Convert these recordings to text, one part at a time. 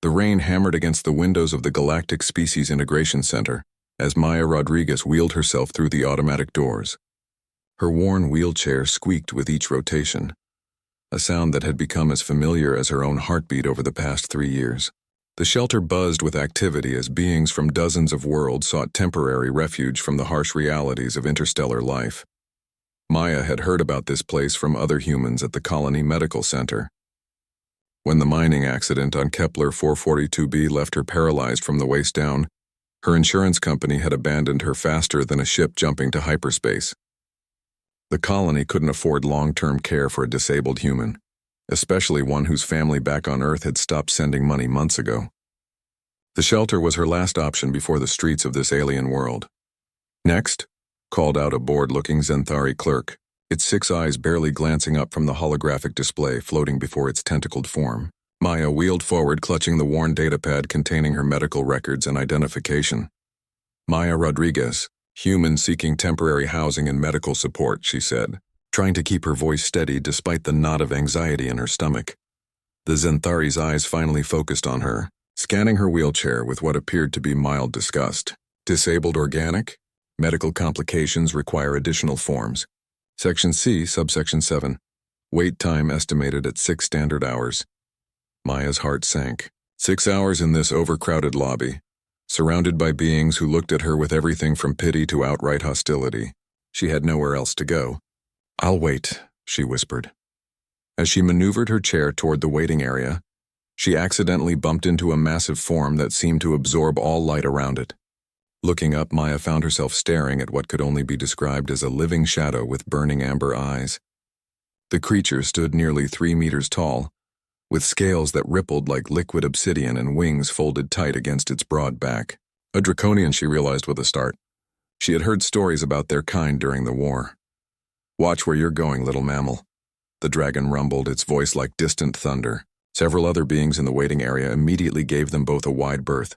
The rain hammered against the windows of the Galactic Species Integration Center as Maya Rodriguez wheeled herself through the automatic doors. Her worn wheelchair squeaked with each rotation, a sound that had become as familiar as her own heartbeat over the past 3 years. The shelter buzzed with activity as beings from dozens of worlds sought temporary refuge from the harsh realities of interstellar life. Maya had heard about this place from other humans at the Colony Medical Center. When the mining accident on Kepler 442b left her paralyzed from the waist down, her insurance company had abandoned her faster than a ship jumping to hyperspace. The colony couldn't afford long-term care for a disabled human, especially one whose family back on Earth had stopped sending money months ago. The shelter was her last option before the streets of this alien world. "Next," called out a bored-looking Zenthari clerk, its 6 eyes barely glancing up from the holographic display floating before its tentacled form. Maya wheeled forward, clutching the worn datapad containing her medical records and identification. "Maya Rodriguez, human seeking temporary housing and medical support," she said, trying to keep her voice steady despite the knot of anxiety in her stomach. The Zenthari's eyes finally focused on her, scanning her wheelchair with what appeared to be mild disgust. "Disabled organic? Medical complications require additional forms. Section C, subsection 7. Wait time estimated at 6 standard hours." Maya's heart sank. 6 hours in this overcrowded lobby, surrounded by beings who looked at her with everything from pity to outright hostility. She had nowhere else to go. "I'll wait," she whispered. As she maneuvered her chair toward the waiting area, she accidentally bumped into a massive form that seemed to absorb all light around it. Looking up, Maya found herself staring at what could only be described as a living shadow with burning amber eyes. The creature stood nearly 3 meters tall, with scales that rippled like liquid obsidian and wings folded tight against its broad back. A draconian, she realized with a start. She had heard stories about their kind during the war. "Watch where you're going, little mammal," the dragon rumbled, its voice like distant thunder. Several other beings in the waiting area immediately gave them both a wide berth,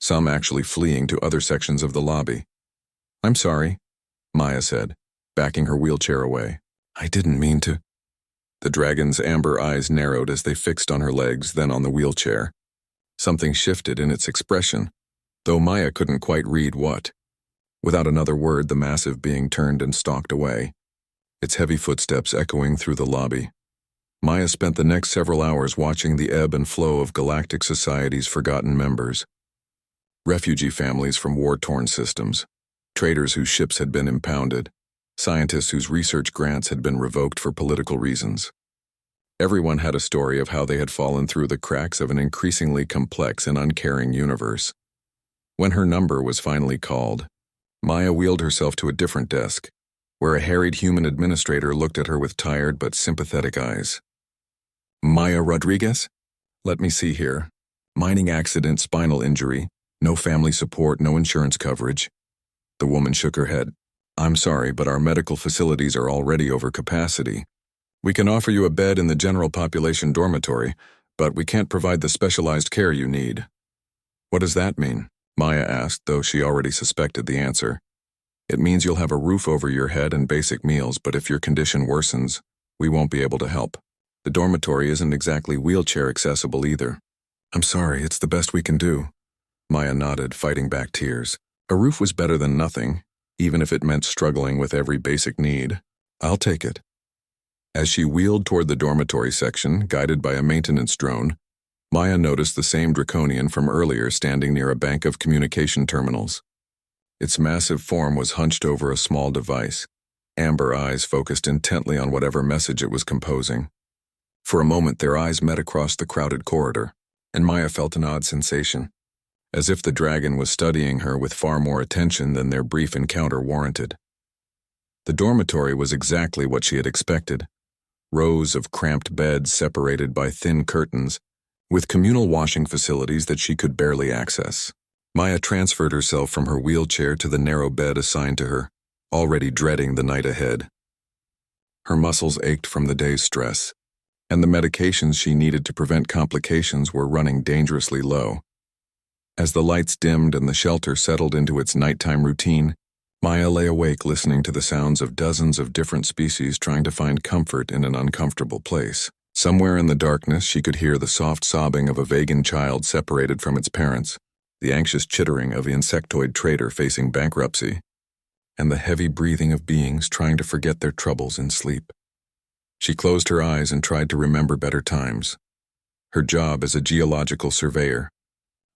some actually fleeing to other sections of the lobby. "I'm sorry," Maya said, backing her wheelchair away. "I didn't mean to." The dragon's amber eyes narrowed as they fixed on her legs, then on the wheelchair. Something shifted in its expression, though Maya couldn't quite read what. Without another word, the massive being turned and stalked away, its heavy footsteps echoing through the lobby. Maya spent the next several hours watching the ebb and flow of Galactic Society's forgotten members. Refugee families from war-torn systems, traders whose ships had been impounded, scientists whose research grants had been revoked for political reasons. Everyone had a story of how they had fallen through the cracks of an increasingly complex and uncaring universe. When her number was finally called, Maya wheeled herself to a different desk, where a harried human administrator looked at her with tired but sympathetic eyes. "Maya Rodriguez? Let me see here. Mining accident, spinal injury, no family support, no insurance coverage." The woman shook her head. "I'm sorry, but our medical facilities are already over capacity. We can offer you a bed in the general population dormitory, but we can't provide the specialized care you need." "What does that mean?" Maya asked, though she already suspected the answer. "It means you'll have a roof over your head and basic meals, but if your condition worsens, we won't be able to help. The dormitory isn't exactly wheelchair accessible either." "I'm sorry, it's the best we can do." Maya nodded, fighting back tears. A roof was better than nothing, even if it meant struggling with every basic need. "I'll take it." As she wheeled toward the dormitory section, guided by a maintenance drone, Maya noticed the same draconian from earlier standing near a bank of communication terminals. Its massive form was hunched over a small device, amber eyes focused intently on whatever message it was composing. For a moment, their eyes met across the crowded corridor, and Maya felt an odd sensation, as if the dragon was studying her with far more attention than their brief encounter warranted. The dormitory was exactly what she had expected. Rows of cramped beds separated by thin curtains, with communal washing facilities that she could barely access. Maya transferred herself from her wheelchair to the narrow bed assigned to her, already dreading the night ahead. Her muscles ached from the day's stress, and the medications she needed to prevent complications were running dangerously low. As the lights dimmed and the shelter settled into its nighttime routine, Maya lay awake listening to the sounds of dozens of different species trying to find comfort in an uncomfortable place. Somewhere in the darkness, she could hear the soft sobbing of a vegan child separated from its parents, the anxious chittering of the insectoid trader facing bankruptcy, and the heavy breathing of beings trying to forget their troubles in sleep. She closed her eyes and tried to remember better times. Her job as a geological surveyor,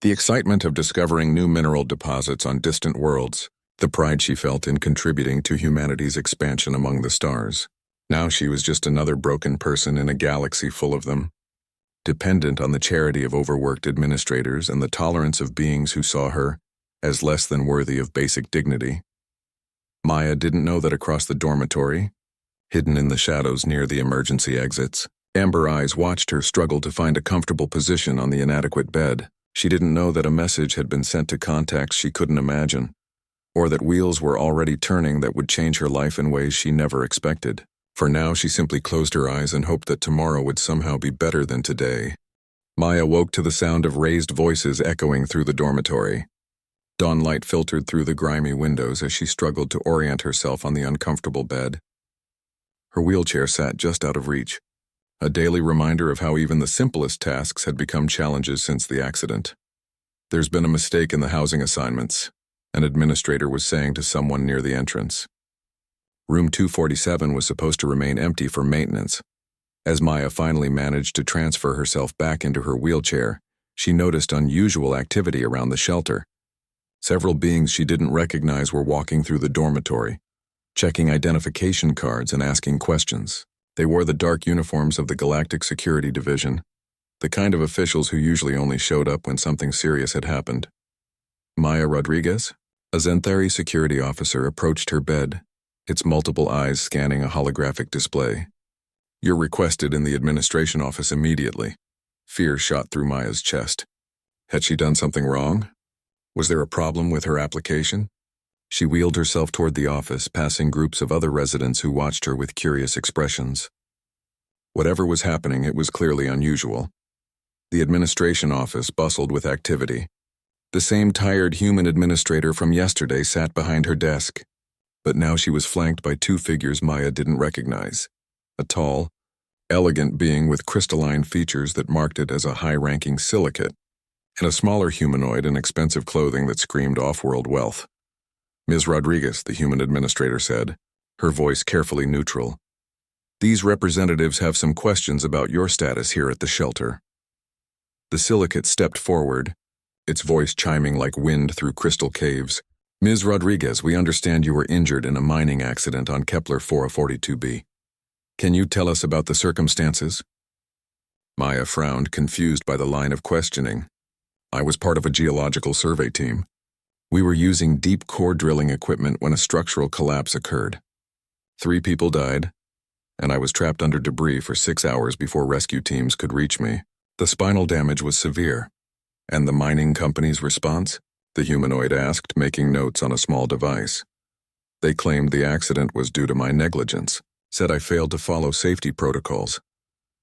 the excitement of discovering new mineral deposits on distant worlds, the pride she felt in contributing to humanity's expansion among the stars. Now she was just another broken person in a galaxy full of them, dependent on the charity of overworked administrators and the tolerance of beings who saw her as less than worthy of basic dignity. Maya didn't know that across the dormitory, hidden in the shadows near the emergency exits, amber eyes watched her struggle to find a comfortable position on the inadequate bed. She didn't know that a message had been sent to contacts she couldn't imagine, or that wheels were already turning that would change her life in ways she never expected. For now, she simply closed her eyes and hoped that tomorrow would somehow be better than today. Maya woke to the sound of raised voices echoing through the dormitory. Dawnlight filtered through the grimy windows as she struggled to orient herself on the uncomfortable bed. Her wheelchair sat just out of reach, a daily reminder of how even the simplest tasks had become challenges since the accident. "There's been a mistake in the housing assignments," an administrator was saying to someone near the entrance. Room 247 was supposed to remain empty for maintenance. As Maya finally managed to transfer herself back into her wheelchair, she noticed unusual activity around the shelter. Several beings she didn't recognize were walking through the dormitory, checking identification cards and asking questions. They wore the dark uniforms of the Galactic Security Division, the kind of officials who usually only showed up when something serious had happened. Maya Rodriguez, a Zenthari security officer, approached her bed, its multiple eyes scanning a holographic display. "You're requested in the administration office immediately." Fear shot through Maya's chest. Had she done something wrong? Was there a problem with her application? She wheeled herself toward the office, passing groups of other residents who watched her with curious expressions. Whatever was happening, it was clearly unusual. The administration office bustled with activity. The same tired human administrator from yesterday sat behind her desk. But now she was flanked by two figures Maya didn't recognize. A tall, elegant being with crystalline features that marked it as a high-ranking silicate, and a smaller humanoid in expensive clothing that screamed off-world wealth. "Ms. Rodriguez," the human administrator said, her voice carefully neutral. "These representatives have some questions about your status here at the shelter." The silicate stepped forward, its voice chiming like wind through crystal caves. "Ms. Rodriguez, we understand you were injured in a mining accident on Kepler 442b. Can you tell us about the circumstances?" Maya frowned, confused by the line of questioning. "I was part of a geological survey team. We were using deep core drilling equipment when a structural collapse occurred. 3 people died, and I was trapped under debris for 6 hours before rescue teams could reach me. The spinal damage was severe." "And the mining company's response?" the humanoid asked, making notes on a small device. "They claimed the accident was due to my negligence, said I failed to follow safety protocols.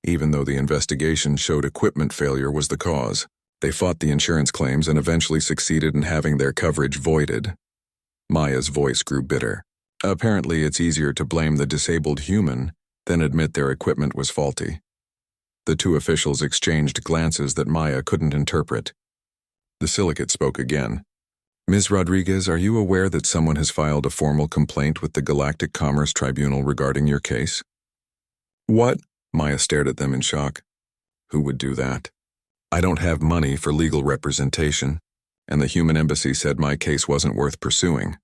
Even though the investigation showed equipment failure was the cause, they fought the insurance claims and eventually succeeded in having their coverage voided." Maya's voice grew bitter. Apparently, it's easier to blame the disabled human than admit their equipment was faulty. The two officials exchanged glances that Maya couldn't interpret. The silicate spoke again. "Ms. Rodriguez, are you aware that someone has filed a formal complaint with the Galactic Commerce Tribunal regarding your case?" "What?" Maya stared at them in shock. "Who would do that? I don't have money for legal representation, and the human embassy said my case wasn't worth pursuing.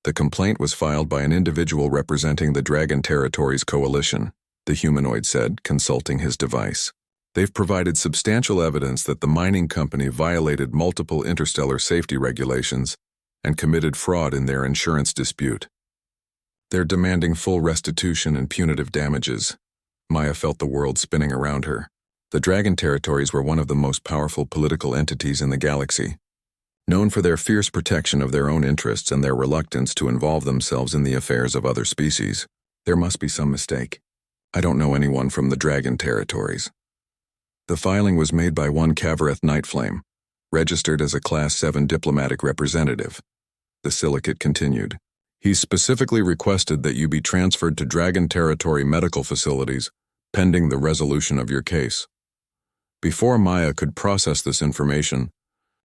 The complaint was filed by an individual representing the Dragon Territories Coalition," the humanoid said, consulting his device. "They've provided substantial evidence that the mining company violated multiple interstellar safety regulations and committed fraud in their insurance dispute. They're demanding full restitution and punitive damages." Maya felt the world spinning around her. The Dragon Territories were one of the most powerful political entities in the galaxy, known for their fierce protection of their own interests and their reluctance to involve themselves in the affairs of other species. There must be some mistake. I don't know anyone from the Dragon Territories. The filing was made by one Kavareth Nightflame, registered as a Class 7 diplomatic representative. The silicate continued. He specifically requested that you be transferred to Dragon Territory medical facilities pending the resolution of your case. Before Maya could process this information,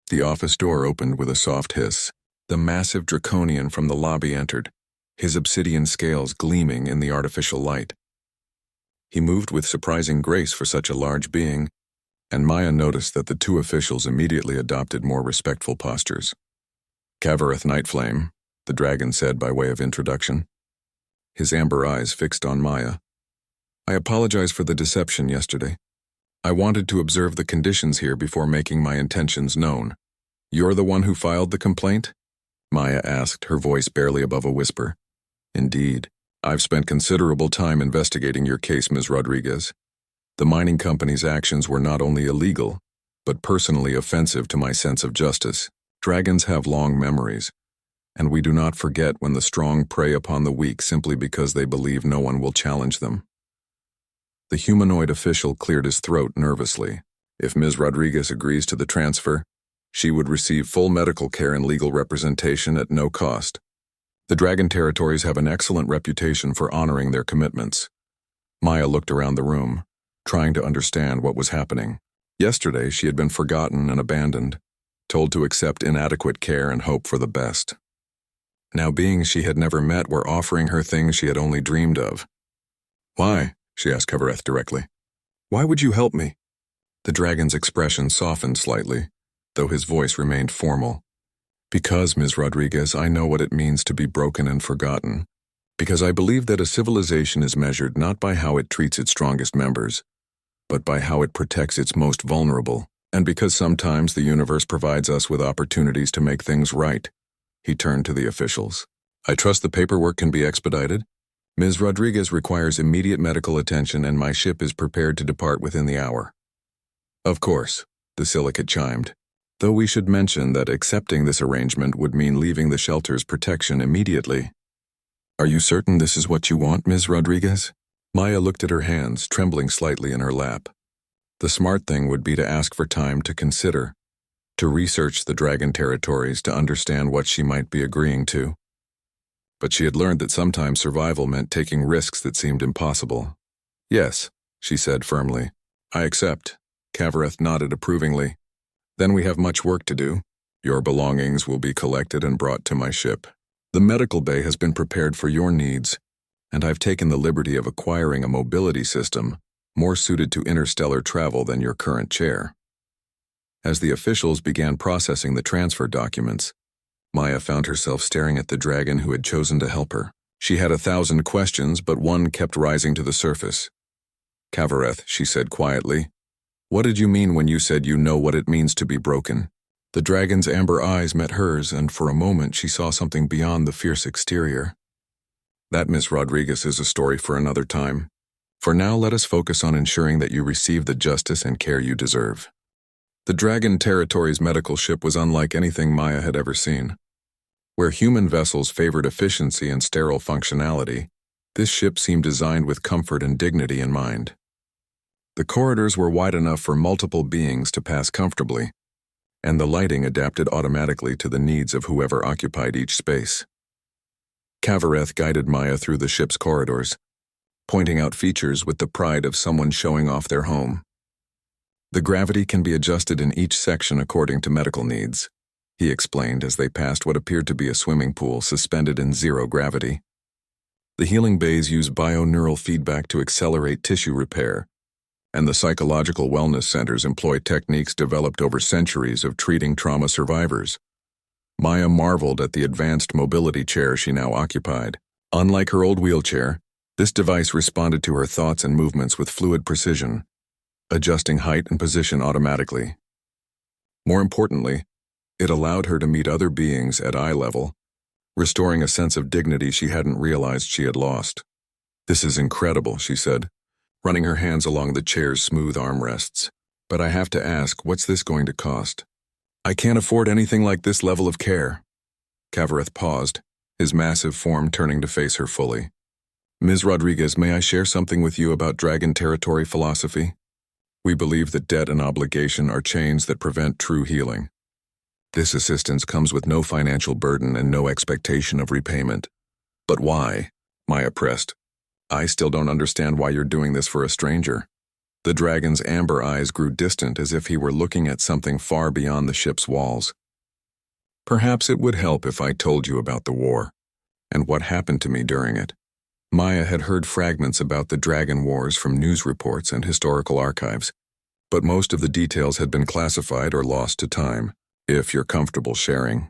the office door opened with a soft hiss. The massive draconian from the lobby entered, his obsidian scales gleaming in the artificial light. He moved with surprising grace for such a large being, and Maya noticed that the two officials immediately adopted more respectful postures. Kavareth Nightflame, the dragon said by way of introduction, his amber eyes fixed on Maya. I apologize for the deception yesterday. I wanted to observe the conditions here before making my intentions known. You're the one who filed the complaint? Maya asked, her voice barely above a whisper. Indeed. I've spent considerable time investigating your case, Ms. Rodriguez. The mining company's actions were not only illegal, but personally offensive to my sense of justice. Dragons have long memories, and we do not forget when the strong prey upon the weak simply because they believe no one will challenge them. The humanoid official cleared his throat nervously. If Ms. Rodriguez agrees to the transfer, she would receive full medical care and legal representation at no cost. The Dragon Territories have an excellent reputation for honoring their commitments. Maya looked around the room, trying to understand what was happening. Yesterday, she had been forgotten and abandoned, told to accept inadequate care and hope for the best. Now beings she had never met were offering her things she had only dreamed of. Why? She asked Kavareth directly. Why would you help me? The dragon's expression softened slightly, though his voice remained formal. Because, Ms. Rodriguez, I know what it means to be broken and forgotten. Because I believe that a civilization is measured not by how it treats its strongest members, but by how it protects its most vulnerable. And because sometimes the universe provides us with opportunities to make things right. He turned to the officials. I trust the paperwork can be expedited. Ms. Rodriguez requires immediate medical attention and my ship is prepared to depart within the hour. Of course, the silicate chimed. Though we should mention that accepting this arrangement would mean leaving the shelter's protection immediately. Are you certain this is what you want, Ms. Rodriguez? Maya looked at her hands, trembling slightly in her lap. The smart thing would be to ask for time to consider, to research the Dragon Territories to understand what she might be agreeing to. But she had learned that sometimes survival meant taking risks that seemed impossible. Yes, she said firmly. I accept. Kavareth nodded approvingly. Then we have much work to do. Your belongings will be collected and brought to my ship. The medical bay has been prepared for your needs, and I've taken the liberty of acquiring a mobility system more suited to interstellar travel than your current chair. As the officials began processing the transfer documents, Maya found herself staring at the dragon who had chosen to help her. She had 1,000 questions, but one kept rising to the surface. Kavareth, she said quietly, what did you mean when you said you know what it means to be broken? The dragon's amber eyes met hers, and for a moment she saw something beyond the fierce exterior. That, Miss Rodriguez, is a story for another time. For now, let us focus on ensuring that you receive the justice and care you deserve. The Dragon Territories medical ship was unlike anything Maya had ever seen. Where human vessels favored efficiency and sterile functionality, this ship seemed designed with comfort and dignity in mind. The corridors were wide enough for multiple beings to pass comfortably, and the lighting adapted automatically to the needs of whoever occupied each space. Kavareth guided Maya through the ship's corridors, pointing out features with the pride of someone showing off their home. The gravity can be adjusted in each section according to medical needs, he explained as they passed what appeared to be a swimming pool suspended in zero gravity. The healing bays use bio-neural feedback to accelerate tissue repair, and the psychological wellness centers employ techniques developed over centuries of treating trauma survivors. Maya marveled at the advanced mobility chair she now occupied. Unlike her old wheelchair, this device responded to her thoughts and movements with fluid precision, adjusting height and position automatically. More importantly, it allowed her to meet other beings at eye level, restoring a sense of dignity she hadn't realized she had lost. This is incredible, she said, running her hands along the chair's smooth armrests. But I have to ask, what's this going to cost? I can't afford anything like this level of care. Kavareth paused, his massive form turning to face her fully. Ms. Rodriguez, may I share something with you about Dragon Territory philosophy? We believe that debt and obligation are chains that prevent true healing. This assistance comes with no financial burden and no expectation of repayment. But why? Maya pressed. I still don't understand why you're doing this for a stranger. The dragon's amber eyes grew distant as if he were looking at something far beyond the ship's walls. Perhaps it would help if I told you about the war, and what happened to me during it. Maya had heard fragments about the Dragon Wars from news reports and historical archives, but most of the details had been classified or lost to time, if you're comfortable sharing.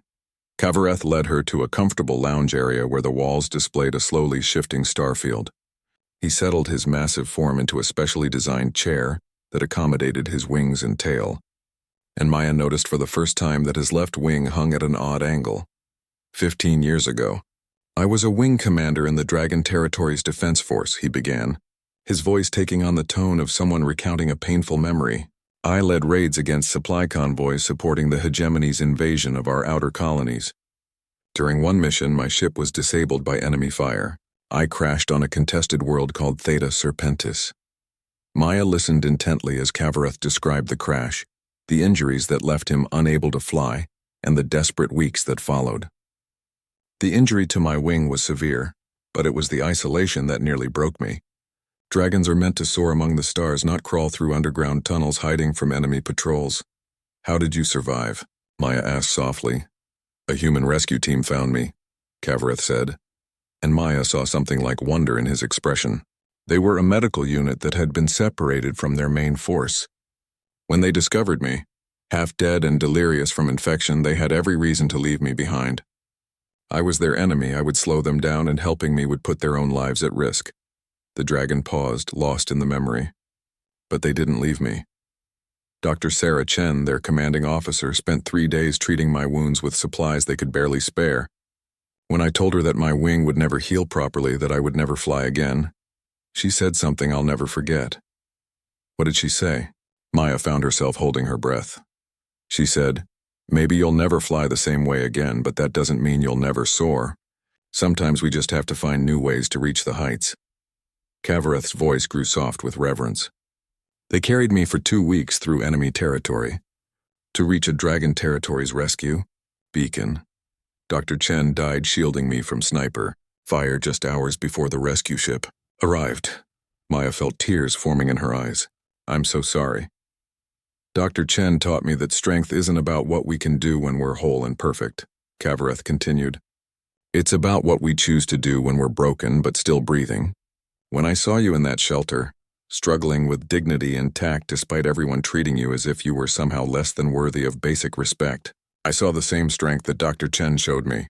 Kavareth led her to a comfortable lounge area where the walls displayed a slowly shifting starfield. He settled his massive form into a specially designed chair that accommodated his wings and tail, and Maya noticed for the first time that his left wing hung at an odd angle. 15 years ago, I was a wing commander in the Dragon Territory's defense force, he began, his voice taking on the tone of someone recounting a painful memory. I led raids against supply convoys supporting the hegemony's invasion of our outer colonies. During one mission, my ship was disabled by enemy fire. I crashed on a contested world called Theta Serpentis. Maya listened intently as Kavareth described the crash, the injuries that left him unable to fly, and the desperate weeks that followed. The injury to my wing was severe, but it was the isolation that nearly broke me. Dragons are meant to soar among the stars, not crawl through underground tunnels hiding from enemy patrols. How did you survive? Maya asked softly. A human rescue team found me, Kavareth said, and Maya saw something like wonder in his expression. They were a medical unit that had been separated from their main force. When they discovered me, half dead and delirious from infection, they had every reason to leave me behind. I was their enemy. I would slow them down, and helping me would put their own lives at risk. The dragon paused, lost in the memory. But they didn't leave me. Dr. Sarah Chen, their commanding officer, spent 3 days treating my wounds with supplies they could barely spare. When I told her that my wing would never heal properly, that I would never fly again, she said something I'll never forget. What did she say? Maya found herself holding her breath. She said, "Maybe you'll never fly the same way again, but that doesn't mean you'll never soar. Sometimes we just have to find new ways to reach the heights." Kavareth's voice grew soft with reverence. They carried me for 2 weeks through enemy territory. To reach a Dragon Territory's rescue, Beacon, Dr. Chen died shielding me from sniper fire just hours before the rescue ship arrived. Maya felt tears forming in her eyes. I'm so sorry. Dr. Chen taught me that strength isn't about what we can do when we're whole and perfect, Kavareth continued. It's about what we choose to do when we're broken but still breathing. When I saw you in that shelter, struggling with dignity and tact despite everyone treating you as if you were somehow less than worthy of basic respect, I saw the same strength that Dr. Chen showed me.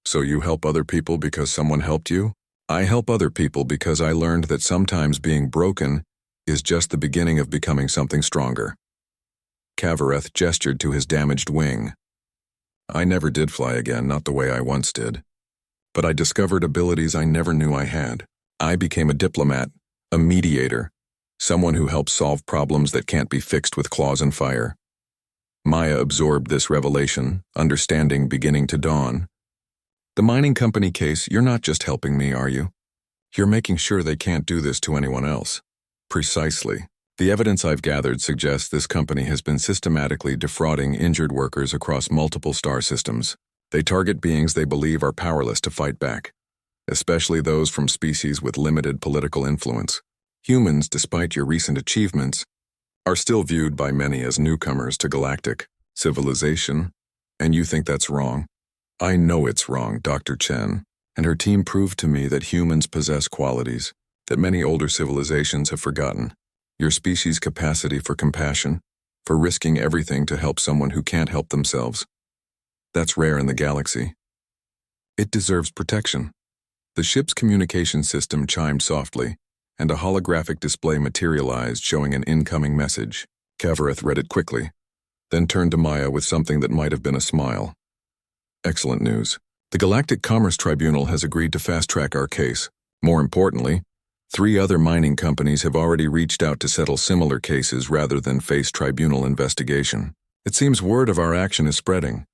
So you help other people because someone helped you? I help other people because I learned that sometimes being broken is just the beginning of becoming something stronger. Kavareth gestured to his damaged wing. I never did fly again, not the way I once did. But I discovered abilities I never knew I had. I became a diplomat, a mediator, someone who helps solve problems that can't be fixed with claws and fire. Maya absorbed this revelation, understanding beginning to dawn. The mining company case, you're not just helping me, are you? You're making sure they can't do this to anyone else. Precisely. The evidence I've gathered suggests this company has been systematically defrauding injured workers across multiple star systems. They target beings they believe are powerless to fight back, especially those from species with limited political influence. Humans, despite your recent achievements, are still viewed by many as newcomers to galactic civilization, and you think that's wrong? I know it's wrong, Dr. Chen, and her team proved to me that humans possess qualities that many older civilizations have forgotten. Your species' capacity for compassion, for risking everything to help someone who can't help themselves. That's rare in the galaxy. It deserves protection. The ship's communication system chimed softly, and a holographic display materialized showing an incoming message. Kavareth read it quickly, then turned to Maya with something that might have been a smile. Excellent news. The Galactic Commerce Tribunal has agreed to fast-track our case. More importantly, 3 other mining companies have already reached out to settle similar cases rather than face tribunal investigation. It seems word of our action is spreading.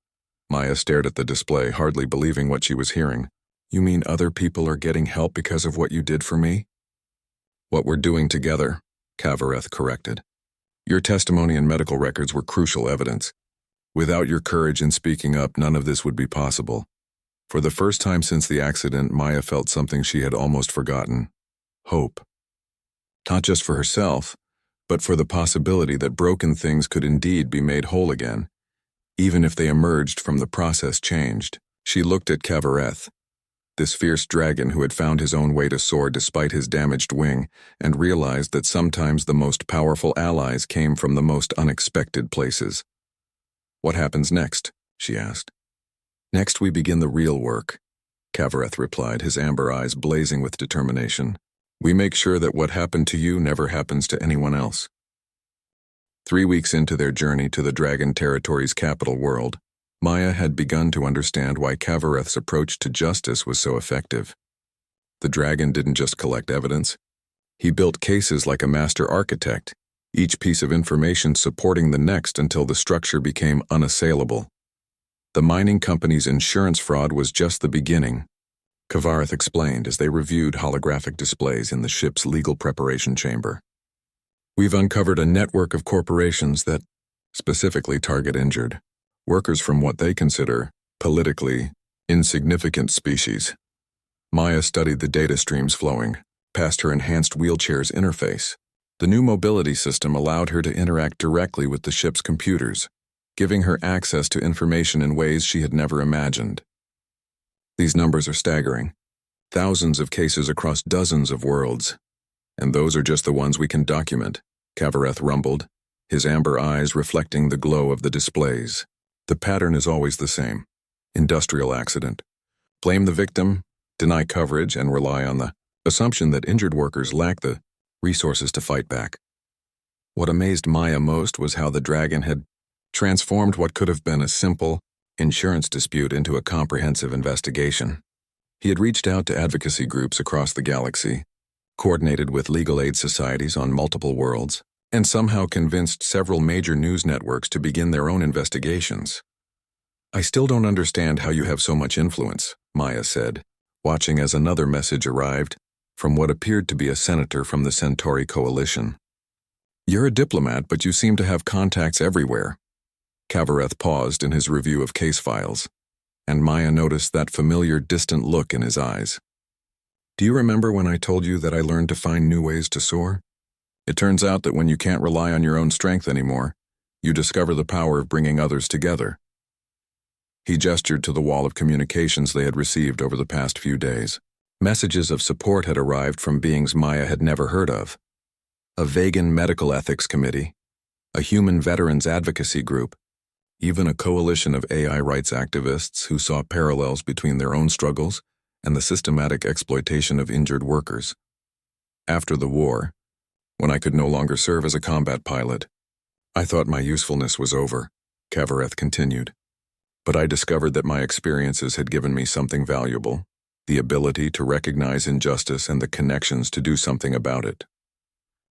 Maya stared at the display, hardly believing what she was hearing. You mean other people are getting help because of what you did for me? What we're doing together, Kavareth corrected. Your testimony and medical records were crucial evidence. Without your courage in speaking up, none of this would be possible. For the first time since the accident, Maya felt something she had almost forgotten. hope. Not just for herself, but for the possibility that broken things could indeed be made whole again, even if they emerged from the process changed. She looked at Kavareth, this fierce dragon who had found his own way to soar despite his damaged wing, and realized that sometimes the most powerful allies came from the most unexpected places. "What happens next?" she asked. "Next we begin the real work," Kavareth replied, his amber eyes blazing with determination. "We make sure that what happened to you never happens to anyone else." 3 weeks into their journey to the Dragon Territory's capital world, Maya had begun to understand why Kavareth's approach to justice was so effective. The dragon didn't just collect evidence. He built cases like a master architect, each piece of information supporting the next until the structure became unassailable. The mining company's insurance fraud was just the beginning, Kavareth explained as they reviewed holographic displays in the ship's legal preparation chamber. "We've uncovered a network of corporations that specifically target injured workers from what they consider politically insignificant species." Maya studied the data streams flowing past her enhanced wheelchair's interface. The new mobility system allowed her to interact directly with the ship's computers, giving her access to information in ways she had never imagined. "These numbers are staggering. Thousands of cases across dozens of worlds. And those are just the ones we can document," Kavareth rumbled, his amber eyes reflecting the glow of the displays. "The pattern is always the same. Industrial accident. Blame the victim, deny coverage, and rely on the assumption that injured workers lack the resources to fight back." What amazed Maya most was how the dragon had transformed what could have been a simple insurance dispute into a comprehensive investigation. He had reached out to advocacy groups across the galaxy, coordinated with legal aid societies on multiple worlds, and somehow convinced several major news networks to begin their own investigations. "I still don't understand how you have so much influence," Maya said, watching as another message arrived from what appeared to be a senator from the Centauri Coalition. "You're a diplomat, but you seem to have contacts everywhere." Kavareth paused in his review of case files, and Maya noticed that familiar, distant look in his eyes. "Do you remember when I told you that I learned to find new ways to soar? It turns out that when you can't rely on your own strength anymore, you discover the power of bringing others together." He gestured to the wall of communications they had received over the past few days. Messages of support had arrived from beings Maya had never heard of. A vegan medical ethics committee, a human veterans advocacy group, even a coalition of AI rights activists who saw parallels between their own struggles and the systematic exploitation of injured workers. "After the war, when I could no longer serve as a combat pilot, I thought my usefulness was over," Kavareth continued. "But I discovered that my experiences had given me something valuable, the ability to recognize injustice and the connections to do something about it.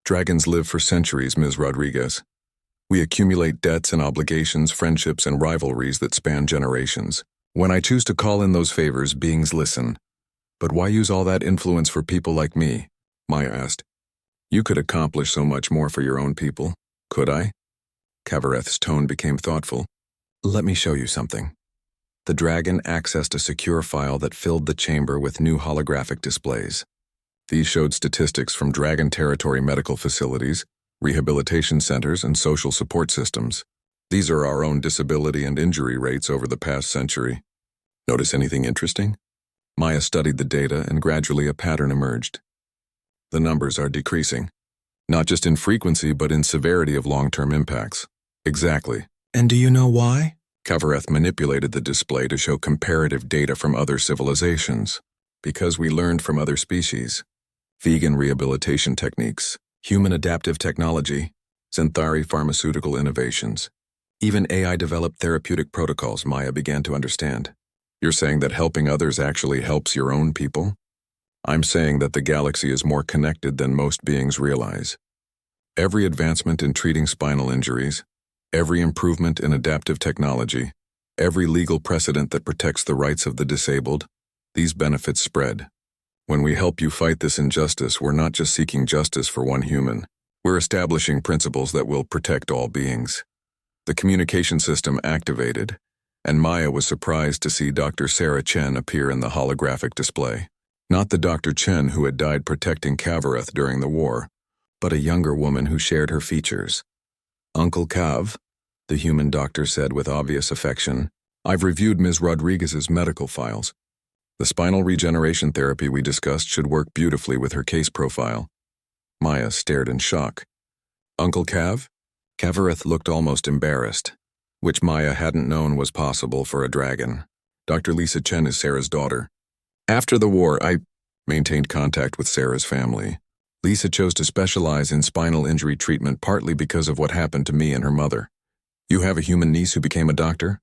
Dragons live for centuries, Ms. Rodriguez. We accumulate debts and obligations, friendships and rivalries that span generations. When I choose to call in those favors, beings listen. But why use all that influence for people like me?" Maya asked. "You could accomplish so much more for your own people, could I?" Kavareth's tone became thoughtful. "Let me show you something." The dragon accessed a secure file that filled the chamber with new holographic displays. These showed statistics from Dragon Territory medical facilities, rehabilitation centers, and social support systems. These are our own disability and injury rates over the past century. Notice anything interesting? Maya studied the data, and gradually a pattern emerged. The numbers are decreasing, not just in frequency but in severity of long-term impacts. Exactly. "And do you know why?" Kavareth manipulated the display to show comparative data from other civilizations. "Because we learned from other species. Vegan rehabilitation techniques, human adaptive technology, Centauri pharmaceutical innovations. Even AI-developed therapeutic protocols," Maya began to understand. "You're saying that helping others actually helps your own people?" "I'm saying that the galaxy is more connected than most beings realize. Every advancement in treating spinal injuries, every improvement in adaptive technology, every legal precedent that protects the rights of the disabled, these benefits spread. When we help you fight this injustice, we're not just seeking justice for one human. We're establishing principles that will protect all beings." The communication system activated, and Maya was surprised to see Dr. Sarah Chen appear in the holographic display. Not the Dr. Chen who had died protecting Kavareth during the war, but a younger woman who shared her features. "Uncle Cav," the human doctor said with obvious affection, "I've reviewed Ms. Rodriguez's medical files. The spinal regeneration therapy we discussed should work beautifully with her case profile." Maya stared in shock. "Uncle Cav?" Kavareth looked almost embarrassed, which Maya hadn't known was possible for a dragon. "Dr. Lisa Chen is Sarah's daughter. After the war, I maintained contact with Sarah's family. Lisa chose to specialize in spinal injury treatment partly because of what happened to me and her mother. You have a human niece who became a doctor?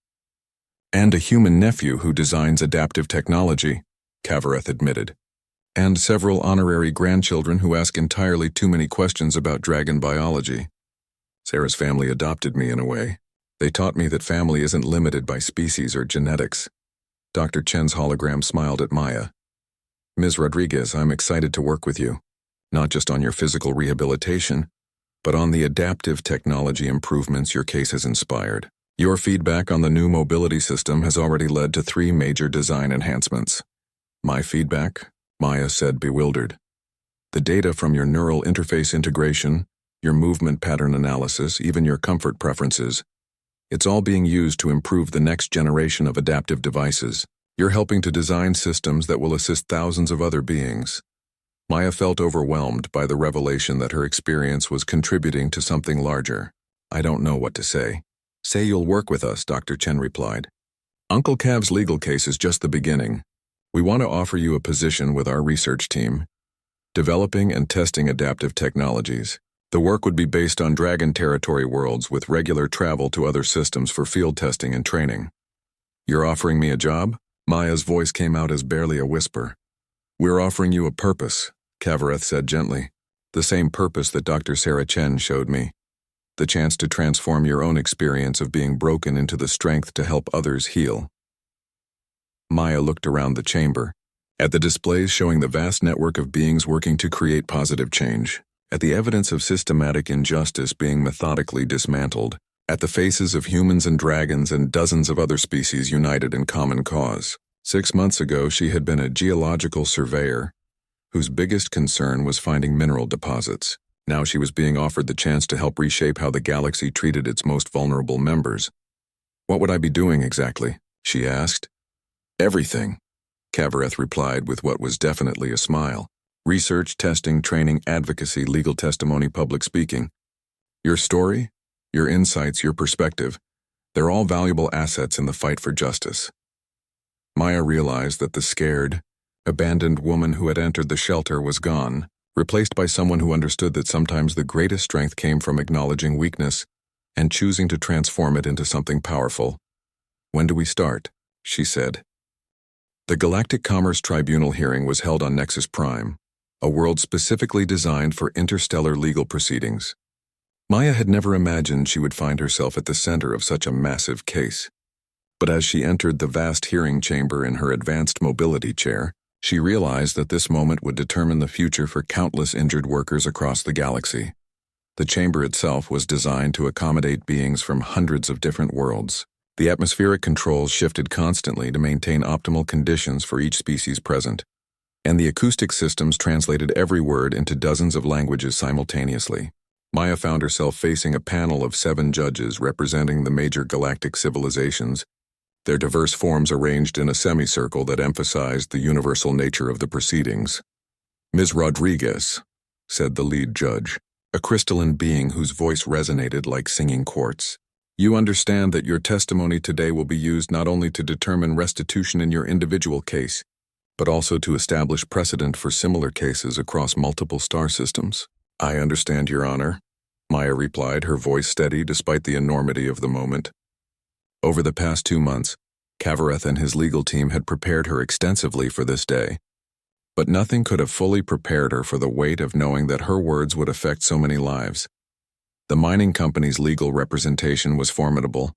And a human nephew who designs adaptive technology," Kavareth admitted. "And several honorary grandchildren who ask entirely too many questions about dragon biology. Sarah's family adopted me in a way. They taught me that family isn't limited by species or genetics." Dr. Chen's hologram smiled at Maya. "Ms. Rodriguez, I'm excited to work with you, not just on your physical rehabilitation, but on the adaptive technology improvements your case has inspired. Your feedback on the new mobility system has already led to 3 major design enhancements." "My feedback?" Maya said, bewildered. "The data from your neural interface integration, your movement pattern analysis, even your comfort preferences. It's all being used to improve the next generation of adaptive devices. You're helping to design systems that will assist thousands of other beings." Maya felt overwhelmed by the revelation that her experience was contributing to something larger. "I don't know what to say." "Say you'll work with us," Dr. Chen replied. "Uncle Cav's legal case is just the beginning. We want to offer you a position with our research team, developing and testing adaptive technologies. The work would be based on Dragon Territory worlds with regular travel to other systems for field testing and training." "You're offering me a job?" Maya's voice came out as barely a whisper. "We're offering you a purpose," Kavareth said gently. "The same purpose that Dr. Sarah Chen showed me. The chance to transform your own experience of being broken into the strength to help others heal." Maya looked around the chamber, at the displays showing the vast network of beings working to create positive change, at the evidence of systematic injustice being methodically dismantled, at the faces of humans and dragons and dozens of other species united in common cause. 6 months ago, she had been a geological surveyor whose biggest concern was finding mineral deposits. Now she was being offered the chance to help reshape how the galaxy treated its most vulnerable members. "What would I be doing exactly?" she asked. "Everything," Kavareth replied with what was definitely a smile. "Research, testing, training, advocacy, legal testimony, public speaking. Your story, your insights, your perspective, they're all valuable assets in the fight for justice." Maya realized that the scared, abandoned woman who had entered the shelter was gone, replaced by someone who understood that sometimes the greatest strength came from acknowledging weakness and choosing to transform it into something powerful. "When do we start?" she said. The Galactic Commerce Tribunal hearing was held on Nexus Prime, a world specifically designed for interstellar legal proceedings. Maya had never imagined she would find herself at the center of such a massive case. But as she entered the vast hearing chamber in her advanced mobility chair, she realized that this moment would determine the future for countless injured workers across the galaxy. The chamber itself was designed to accommodate beings from hundreds of different worlds. The atmospheric controls shifted constantly to maintain optimal conditions for each species present, and the acoustic systems translated every word into dozens of languages simultaneously. Maya found herself facing a panel of 7 judges representing the major galactic civilizations, their diverse forms arranged in a semicircle that emphasized the universal nature of the proceedings. "Ms. Rodriguez," said the lead judge, a crystalline being whose voice resonated like singing quartz. "You understand that your testimony today will be used not only to determine restitution in your individual case, but also to establish precedent for similar cases across multiple star systems." "I understand, Your Honor," Maya replied, her voice steady despite the enormity of the moment. Over the past 2 months, Kavareth and his legal team had prepared her extensively for this day. But nothing could have fully prepared her for the weight of knowing that her words would affect so many lives. The mining company's legal representation was formidable,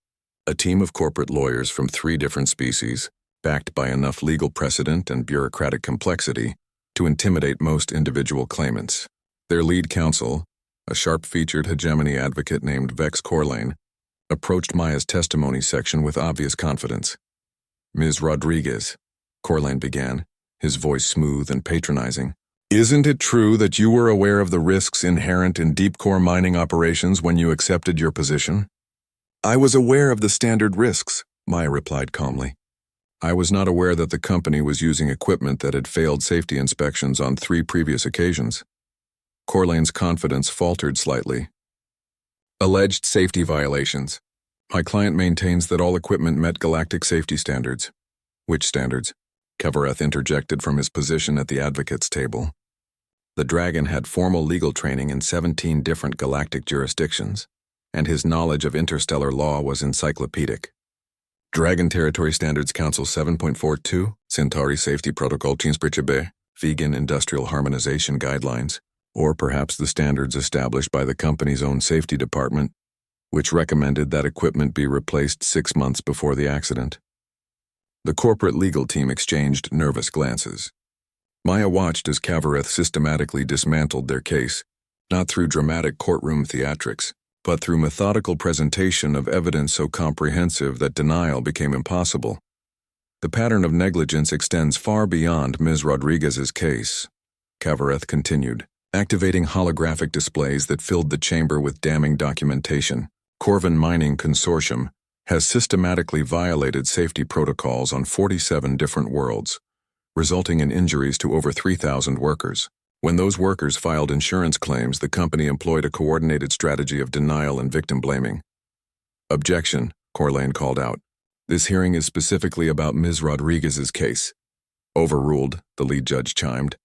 a team of corporate lawyers from 3 different species, backed by enough legal precedent and bureaucratic complexity to intimidate most individual claimants. Their lead counsel, a sharp-featured hegemony advocate named Vex Corlane, approached Maya's testimony section with obvious confidence. "Ms. Rodriguez," Corlane began, his voice smooth and patronizing. "Isn't it true that you were aware of the risks inherent in deep-core mining operations when you accepted your position?" "I was aware of the standard risks," Maya replied calmly. "I was not aware that the company was using equipment that had failed safety inspections on 3 previous occasions." Corlane's confidence faltered slightly. "Alleged safety violations. My client maintains that all equipment met galactic safety standards." "Which standards?" Kavareth interjected from his position at the advocates' table. The dragon had formal legal training in 17 different galactic jurisdictions, and his knowledge of interstellar law was encyclopedic. Dragon Territory Standards Council 7.42, Centauri Safety Protocol 15B, Vegan Industrial Harmonization Guidelines, or perhaps the standards established by the company's own safety department, which recommended that equipment be replaced 6 months before the accident. The corporate legal team exchanged nervous glances. Maya watched as Kavareth systematically dismantled their case, not through dramatic courtroom theatrics, but through methodical presentation of evidence so comprehensive that denial became impossible. "The pattern of negligence extends far beyond Ms. Rodriguez's case," Kavareth continued, activating holographic displays that filled the chamber with damning documentation. "Corvin Mining Consortium has systematically violated safety protocols on 47 different worlds, resulting in injuries to over 3,000 workers. When those workers filed insurance claims, the company employed a coordinated strategy of denial and victim blaming." "Objection," Corlane called out. "This hearing is specifically about Ms. Rodriguez's case." "Overruled," the lead judge chimed.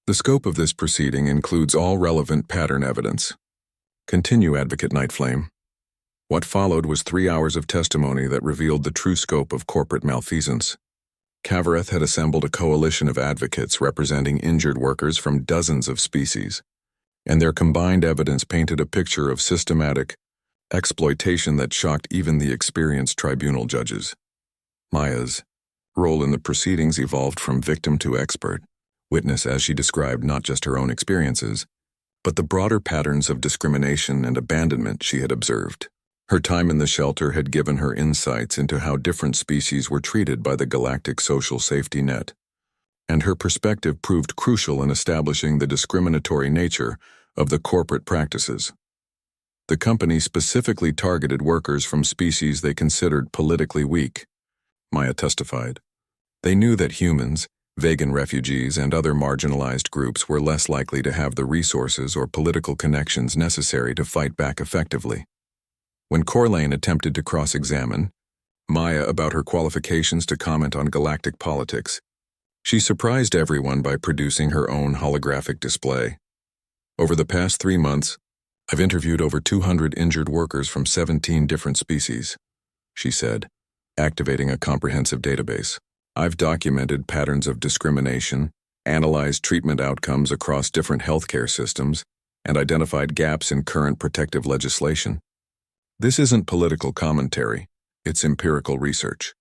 "The scope of this proceeding includes all relevant pattern evidence." "Continue, Advocate Nightflame." What followed was 3 hours of testimony that revealed the true scope of corporate malfeasance. Kavareth had assembled a coalition of advocates representing injured workers from dozens of species, and their combined evidence painted a picture of systematic exploitation that shocked even the experienced tribunal judges. Maya's role in the proceedings evolved from victim to expert, witness as she described not just her own experiences, but the broader patterns of discrimination and abandonment she had observed. Her time in the shelter had given her insights into how different species were treated by the galactic social safety net, and her perspective proved crucial in establishing the discriminatory nature of the corporate practices. The company specifically targeted workers from species they considered politically weak, Maya testified. They knew that humans, vegan refugees, and other marginalized groups were less likely to have the resources or political connections necessary to fight back effectively. When Corlane attempted to cross-examine Maya about her qualifications to comment on galactic politics, she surprised everyone by producing her own holographic display. "Over the past 3 months, I've interviewed over 200 injured workers from 17 different species," she said, activating a comprehensive database. "I've documented patterns of discrimination, analyzed treatment outcomes across different healthcare systems, and identified gaps in current protective legislation. This isn't political commentary, it's empirical research."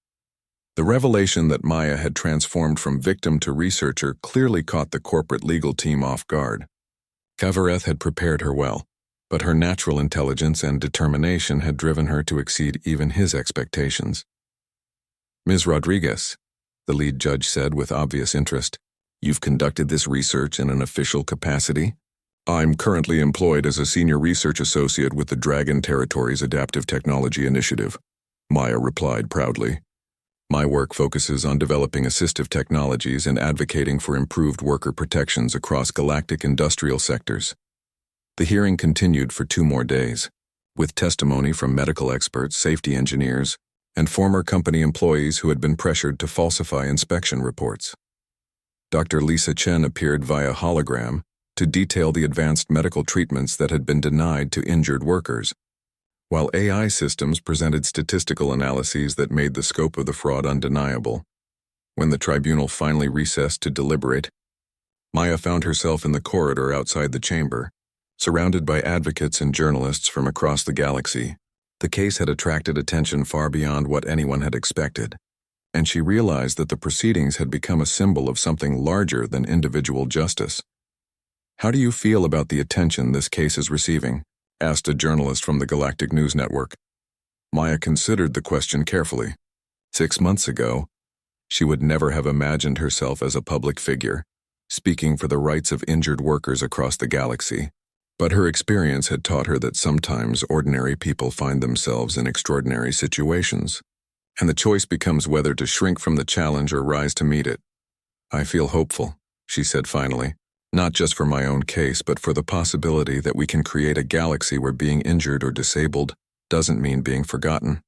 The revelation that Maya had transformed from victim to researcher clearly caught the corporate legal team off guard. Kavareth had prepared her well, but her natural intelligence and determination had driven her to exceed even his expectations. "Ms. Rodriguez," the lead judge said with obvious interest, "you've conducted this research in an official capacity?" "I'm currently employed as a senior research associate with the Dragon Territories Adaptive Technology Initiative," Maya replied proudly. "My work focuses on developing assistive technologies and advocating for improved worker protections across galactic industrial sectors." The hearing continued for 2 more days, with testimony from medical experts, safety engineers, and former company employees who had been pressured to falsify inspection reports. Dr. Lisa Chen appeared via hologram to detail the advanced medical treatments that had been denied to injured workers, while AI systems presented statistical analyses that made the scope of the fraud undeniable. When the tribunal finally recessed to deliberate, Maya found herself in the corridor outside the chamber, surrounded by advocates and journalists from across the galaxy. The case had attracted attention far beyond what anyone had expected, and she realized that the proceedings had become a symbol of something larger than individual justice. "How do you feel about the attention this case is receiving?" asked a journalist from the Galactic News Network. Maya considered the question carefully. 6 months ago, She would never have imagined herself as a public figure, speaking for the rights of injured workers across the galaxy. But her experience had taught her that sometimes ordinary people find themselves in extraordinary situations, and the choice becomes whether to shrink from the challenge or rise to meet it. "I feel hopeful," she said finally, "not just for my own case, but for the possibility that we can create a galaxy where being injured or disabled doesn't mean being forgotten,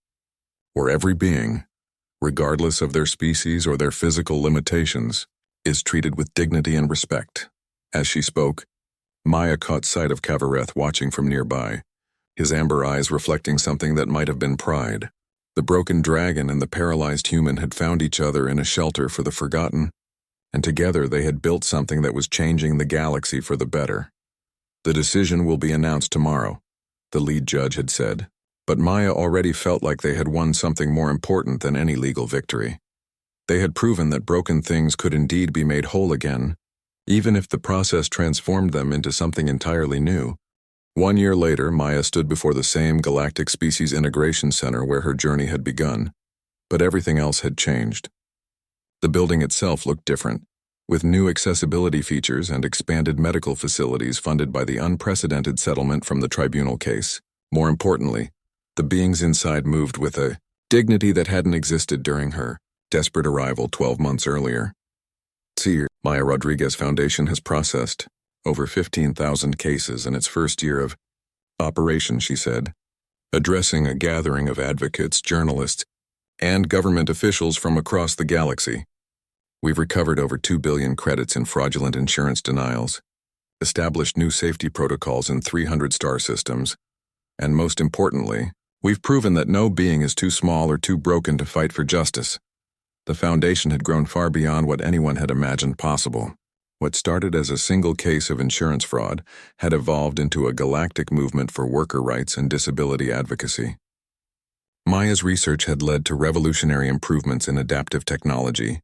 where every being, regardless of their species or their physical limitations, is treated with dignity and respect." As she spoke, Maya caught sight of Kavareth watching from nearby, his amber eyes reflecting something that might have been pride. The broken dragon and the paralyzed human had found each other in a shelter for the forgotten, and together they had built something that was changing the galaxy for the better. "The decision will be announced tomorrow," the lead judge had said, but Maya already felt like they had won something more important than any legal victory. They had proven that broken things could indeed be made whole again, even if the process transformed them into something entirely new. 1 year later, Maya stood before the same Galactic Species Integration Center where her journey had begun, but everything else had changed. The building itself looked different, with new accessibility features and expanded medical facilities funded by the unprecedented settlement from the tribunal case. More importantly, the beings inside moved with a dignity that hadn't existed during her desperate arrival 12 months earlier. Maya Rodriguez Foundation has processed over 15,000 cases in its first year of operation, she said, addressing a gathering of advocates, journalists, and government officials from across the galaxy. "We've recovered over 2 billion credits in fraudulent insurance denials, established new safety protocols in 300 star systems, and most importantly, we've proven that no being is too small or too broken to fight for justice." The Foundation had grown far beyond what anyone had imagined possible. What started as a single case of insurance fraud had evolved into a galactic movement for worker rights and disability advocacy. Maya's research had led to revolutionary improvements in adaptive technology,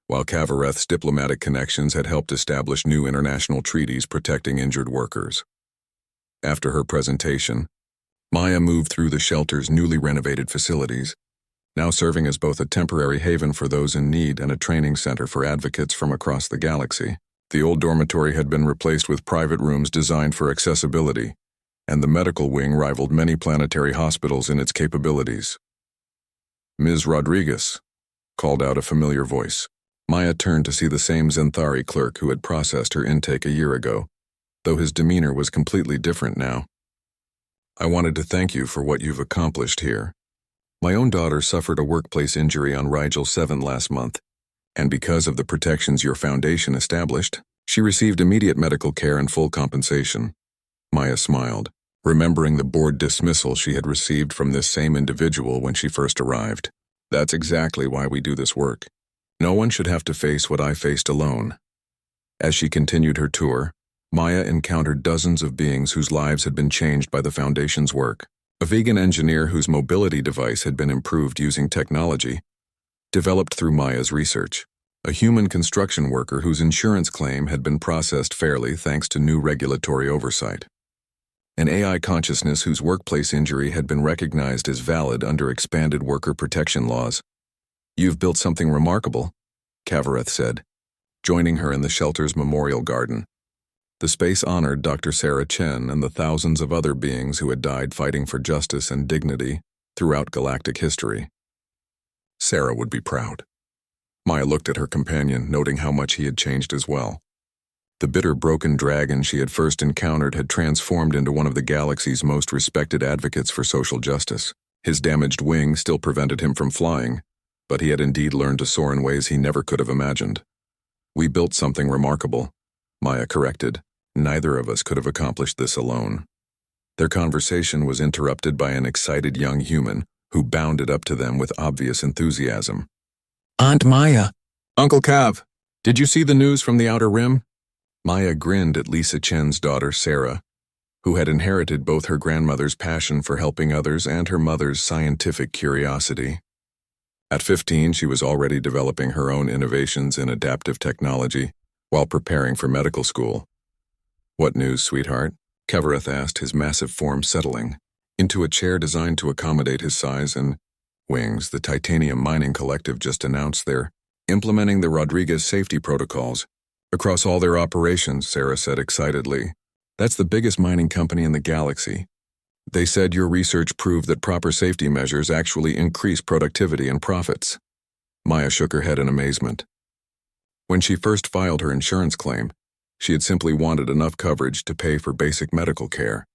while Kavareth's diplomatic connections had helped establish new international treaties protecting injured workers. After her presentation, Maya moved through the shelter's newly renovated facilities, now serving as both a temporary haven for those in need and a training center for advocates from across the galaxy. The old dormitory had been replaced with private rooms designed for accessibility, and the medical wing rivaled many planetary hospitals in its capabilities. "Ms. Rodriguez," called out a familiar voice. Maya turned to see the same Zenthari clerk who had processed her intake a year ago, though his demeanor was completely different now. "I wanted to thank you for what you've accomplished here. My own daughter suffered a workplace injury on Rigel 7 last month, and because of the protections your foundation established, she received immediate medical care and full compensation." Maya smiled, remembering the board dismissal she had received from this same individual when she first arrived. "That's exactly why we do this work. No one should have to face what I faced alone." As she continued her tour, Maya encountered dozens of beings whose lives had been changed by the Foundation's work. A vegan engineer whose mobility device had been improved using technology, developed through Maya's research. A human construction worker whose insurance claim had been processed fairly thanks to new regulatory oversight. An AI consciousness whose workplace injury had been recognized as valid under expanded worker protection laws. "You've built something remarkable," Kavareth said, joining her in the shelter's memorial garden. The space honored Dr. Sarah Chen and the thousands of other beings who had died fighting for justice and dignity throughout galactic history. Sarah would be proud. Maya looked at her companion, noting how much he had changed as well. The bitter, broken dragon she had first encountered had transformed into one of the galaxy's most respected advocates for social justice. His damaged wing still prevented him from flying, but he had indeed learned to soar in ways he never could have imagined. "We built something remarkable," Maya corrected. "Neither of us could have accomplished this alone." Their conversation was interrupted by an excited young human who bounded up to them with obvious enthusiasm. "Aunt Maya! Uncle Cav! Did you see the news from the Outer Rim?" Maya grinned at Lisa Chen's daughter, Sarah, who had inherited both her grandmother's passion for helping others and her mother's scientific curiosity. At 15, she was already developing her own innovations in adaptive technology while preparing for medical school. "What news, sweetheart?" Kavareth asked, his massive form settling into a chair designed to accommodate his size and wings. "The Titanium Mining Collective just announced their Implementing the Rodriguez safety protocols across all their operations, Sarah said excitedly. That's the biggest mining company in the galaxy. They said your research proved that proper safety measures actually increase productivity and profits. Maya shook her head in amazement. When she first filed her insurance claim, she had simply wanted enough coverage to pay for basic medical care.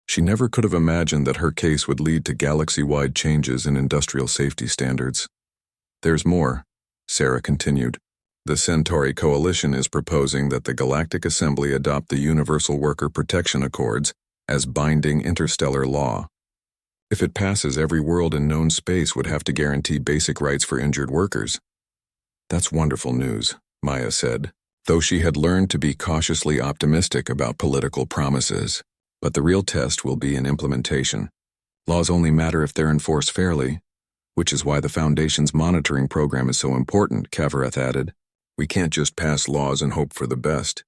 She never could have imagined that her case would lead to galaxy-wide changes in industrial safety standards. There's more, Sarah continued. The Centauri Coalition is proposing that the Galactic Assembly adopt the Universal Worker Protection Accords as binding interstellar law. If it passes, every world in known space would have to guarantee basic rights for injured workers. That's wonderful news, Maya said, though she had learned to be cautiously optimistic about political promises. But the real test will be in implementation. Laws only matter if they're enforced fairly, which is why the Foundation's monitoring program is so important, Kavareth added. We can't just pass laws and hope for the best.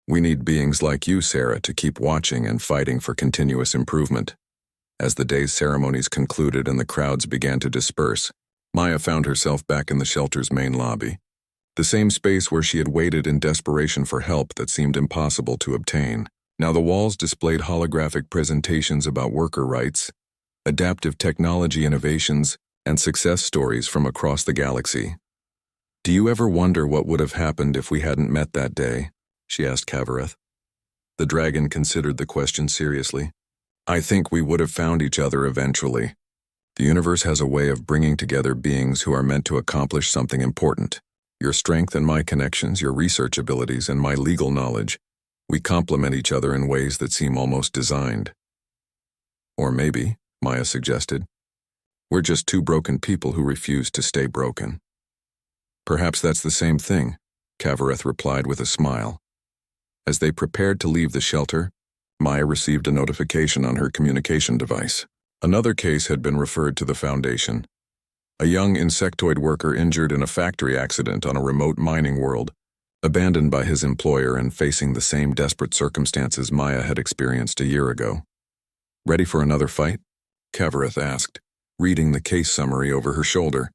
We need beings like you, Sarah, to keep watching and fighting for continuous improvement. As the day's ceremonies concluded and the crowds began to disperse, Maya found herself back in the shelter's main lobby, the same space where she had waited in desperation for help that seemed impossible to obtain. Now the walls displayed holographic presentations about worker rights, adaptive technology innovations, and success stories from across the galaxy. Do you ever wonder what would have happened if we hadn't met that day? She asked Kavareth. The dragon considered the question seriously. I think we would have found each other eventually. The universe has a way of bringing together beings who are meant to accomplish something important. Your strength and my connections, your research abilities and my legal knowledge. We complement each other in ways that seem almost designed. Or maybe, Maya suggested, we're just two broken people who refuse to stay broken. Perhaps that's the same thing, Kavareth replied with a smile. As they prepared to leave the shelter, Maya received a notification on her communication device. Another case had been referred to the Foundation. A young insectoid worker injured in a factory accident on a remote mining world, abandoned by his employer and facing the same desperate circumstances Maya had experienced a year ago. Ready for another fight? Kavareth asked, reading the case summary over her shoulder.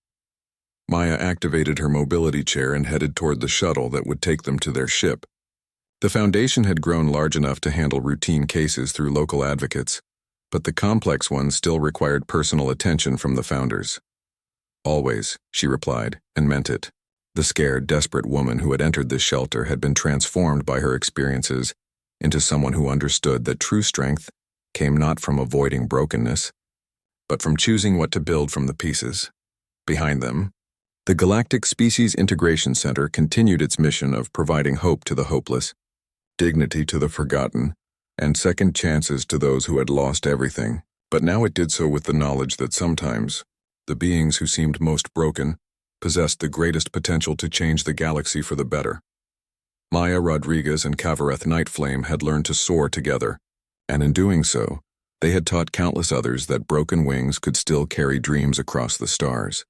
Maya activated her mobility chair and headed toward the shuttle that would take them to their ship. The Foundation had grown large enough to handle routine cases through local advocates, but the complex ones still required personal attention from the founders. Always, she replied, and meant it. The scared, desperate woman who had entered this shelter had been transformed by her experiences into someone who understood that true strength came not from avoiding brokenness, but from choosing what to build from the pieces. Behind them, the Galactic Species Integration Center continued its mission of providing hope to the hopeless, dignity to the forgotten, and second chances to those who had lost everything. But now it did so with the knowledge that sometimes the beings who seemed most broken possessed the greatest potential to change the galaxy for the better. Maya Rodriguez and Kavareth Nightflame had learned to soar together, and in doing so, they had taught countless others that broken wings could still carry dreams across the stars.